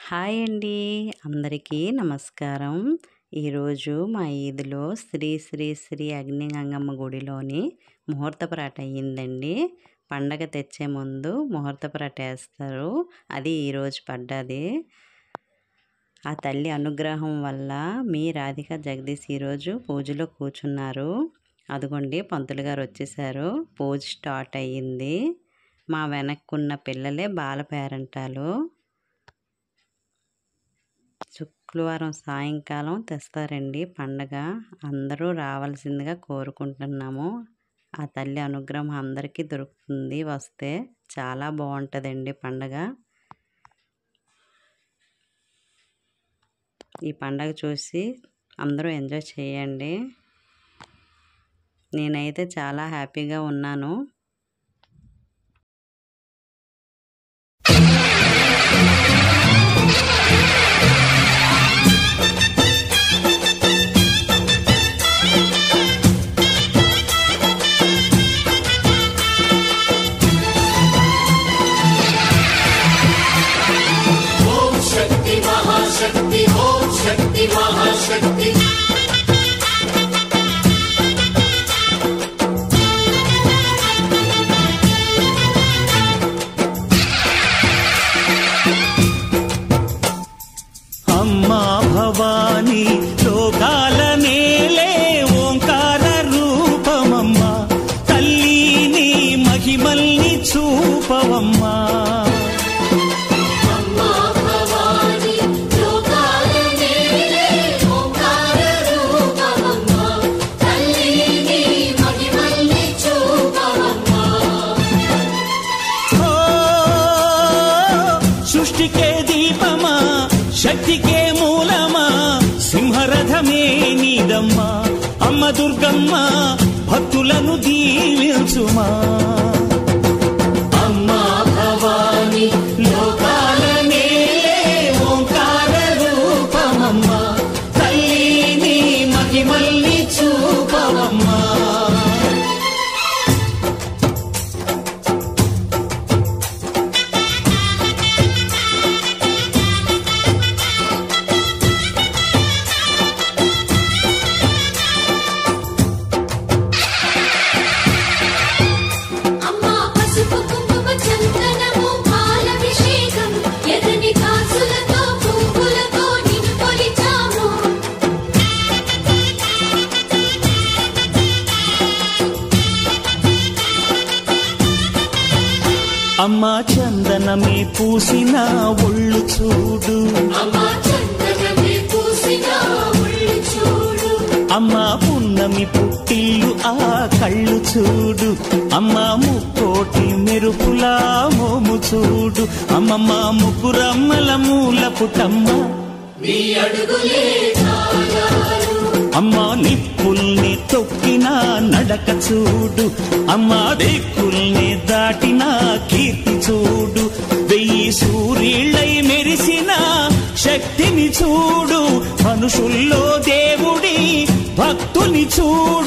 Hi అండి, అందరికీ నమస్కారం. ఈరోజు మా ఈదులో శ్రీ శ్రీ శ్రీ అగ్ని గంగమ్మ గుడిలోని ముహూర్తపురాట అయ్యిందండి. పండగ తెచ్చే ముందు ముహూర్తపురాట వేస్తారు. అది ఈరోజు పడ్డది. ఆ తల్లి అనుగ్రహం వల్ల మీ రాధిక జగదీష్ ఈరోజు పూజలో కూర్చున్నారు. అదిగోండి పంతులు గారు వచ్చేసారు. పూజ స్టార్ట్ అయ్యింది. మా వెనక్కున్న పిల్లలే బాల పేరంటాలు. శుక్రవారం సాయంకాలం తెస్తారండి పండగ. అందరూ రావాల్సిందిగా కోరుకుంటున్నాము. ఆ తల్లి అనుగ్రహం అందరికీ దొరుకుతుంది. వస్తే చాలా బాగుంటుందండి పండగ. ఈ పండగ చూసి అందరూ ఎంజాయ్ చేయండి. నేనైతే చాలా హ్యాపీగా ఉన్నాను. शक्ति ओम शक्ति महाशक्ति अम्मा भवानी लोकाल नेले ओंकार रूपमम्मा तल्लीनी महिमल्नी चूपवम्मा సృష్టికే దీపమా శక్తికే మూలమా సింహరథమే నీదమ్మా అమ్మ దుర్గమ్మ భక్తులను దీవించుమా అమ్మా భవాని లోకాల నేలే ఓంకార రూపమమ్మా తల్లిని మహిమల్ని చూపవమ్మా అమ్మా చందనమే పూసిన ఒళ్ళు చూడు అమ్మా పున్నమి పుట్టిల్లు ఆ కళ్ళు చూడు అమ్మా ముక్కోటి మెరుపులా మోము చూడు అమ్మమ్మ ముగ్గురమ్మల మూల పుటమ్మ అమ్మా నిప్పుల్ని తొక్కిన నడక చూడు అమ్మా దిక్కుల్ని దాటిన కీర్తి చూడు 1000 సూర్యుళ్ళై మెరిసిన శక్తిని చూడు మనుషుల్లో దేవుడి భక్తుని చూడు